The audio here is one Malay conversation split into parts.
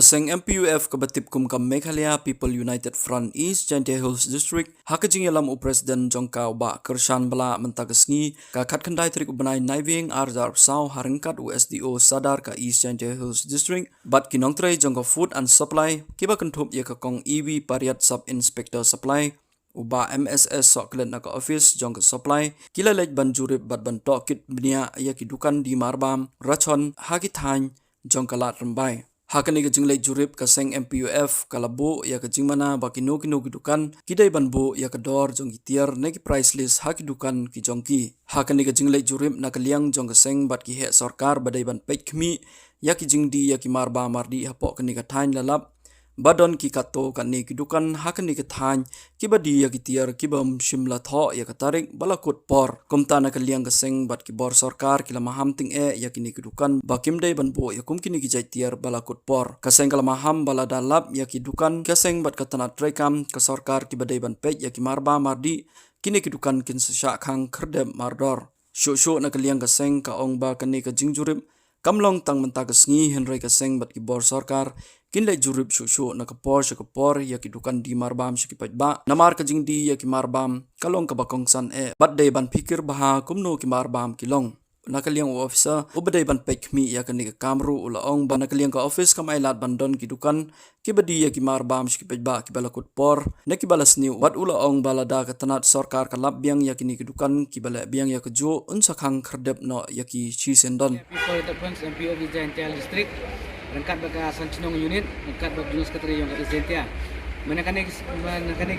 Kaseng MPUF kabatip kum kam Meghalaya People United Front East Jaintia Hills District hakajing yalam u President Jongka ba Kershan bala mentagasngi ka khatkhandai trik ubanai naiving arjar saw haringkat USDO sadar ka East Jaintia Hills District bat kinongtrai jongka food and supply kiba kentup ya ka kong EV Pariat Sub Inspector Supply uba MSS soklet naka office jongka supply kila lej ban jurib bat ban tokit bnia ya kidukan di Marbam Rachon hakithany jongka lat rembai hakani ke jinglai jurib kaseng MPUF kalabu ya ke jingmana bakino kino gidukan kidai banbu ya ke dor jong gitiar neki price list haki dukan ki jongki hakani ke jinglai jurib nakaliang jong kaseng bat ki he sarkar badai ban pek khmi ya ki jingdi ya ki marba mardi hapok kani ka thain lalap badon ki kato kani ki dukan hakani ke thain ki badi ya ki tiar ki bam shimla tho ya ka tarik balakut por kumta nakaliang kaseng bat ki bor sarkar kila maham ting ya kini ki dukan bakim dai banbo ya kum kini ki jai tiar balakut por kaseng kala maham bala dalap ya ki dukan kaseng bat katana trekam ka sarkar ki badai ban pek ya ki marba mardi kini ki dukan kin sya khang kherdem mardor shu nakaliang kaseng ka ong ba kani ka jingjurib kamlong tang mentagasngi henry kaseng bat ki bor sarkar kinlai jurib shu na kapor ya ki dukan di Marbam shikipaj ba namar ka jingdi ya ki Marbam kalong ka bakong san bat day ban pikir baha kumno ki Marbam kilong nakaliang officer ubadai ban pekmi ya kan ni kamru ulaong ba nakaliang ka office kam ailat bandon ki dukan ki badi ya ki Marbam shikipaj ba ki balakut por na ki balas ni wat ulaong balada ka tanat sarkar ka labbiang ya ki ni ki dukan ki bala biang ya ka jo unsakhang kherdep no ya ki chi sendon people the points MP of the Jaintia district rangkat baka Sancinong unit rangkat bak Junus Katri yang kat Jaintia manakanik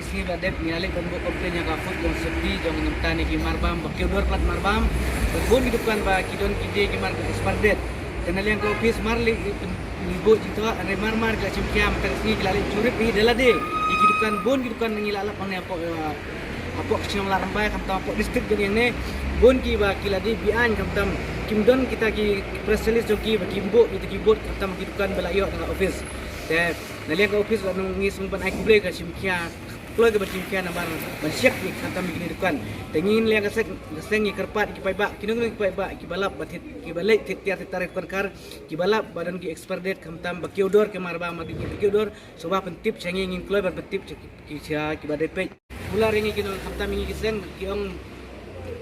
sini badep nialik ban komplain yang kafut yang sepi jong nemtani ki Marbam bakil dor plat Marbam berbun hidupan ba kidon kide ki Marbam experdet kenal yang ke office marli libo jitwa ane marmar ka cimkiam tersi kilali curip hi delade hidupan bon hidupan ngilala pang apa kecil larambay kamtam apa distrik dengan ne bon ki ba kiladi bian kamtam kimdon kita ki press release joki ba kimbo itu keyboard kamtam kidukan balayo dengan office dan naliang ke office lan ngis mumpan ai kuble ka simkia kloy ke batimkia nambar bansiak ki kamtam gini dukan tengin liang kaseng ki kerpat ki paiba kinung ki paiba ki balap batit ki balai tiar tarik perkar ki balap badan ki expert date kamtam ba kiodor ke marba madi ki kiodor soba pentip changi ngin kloy bar pentip ki sia ki badai pe ular ini kita kamtam ini kiseng kiong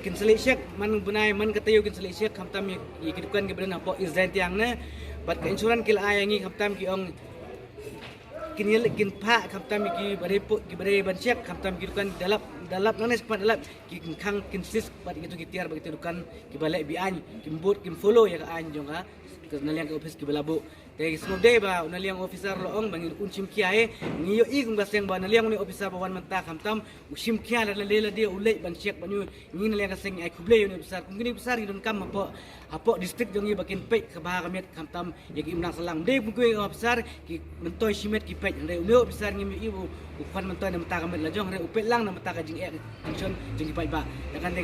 kinselik syek man bunai man katayo kinselik syek kamtam ye kidukan ke benda po izan tiang ne bat ke insuran kil ay ngi kamtam kiong kinil kin pa kamtam ki bare po ki bare ban syek kamtam kidukan dalap nane sepat dalap ki khang kinsis bat gitu kitiar begitu dukan ki balai bi an kimbut kim follow ya ka an jong ha naliang ke office ki balabu tegi semudai ba naliang officer loong bangin uncim kiae ngiyo i kung baseng ba naliang ni officer bawan menta kamtam usim kia la dia ulai ban siak banyu ngi naliang kaseng ai kuble ni besar kung gini besar hidun kam apa distrik jongi bakin pe ka bah kamet kamtam yagi imnang salang de bukui officer ki mentoi simet ki pe de ulio officer ngi ibu ukwan mentoi na menta kamet la jong re upet lang na menta ka jing tension jing pai ba kan de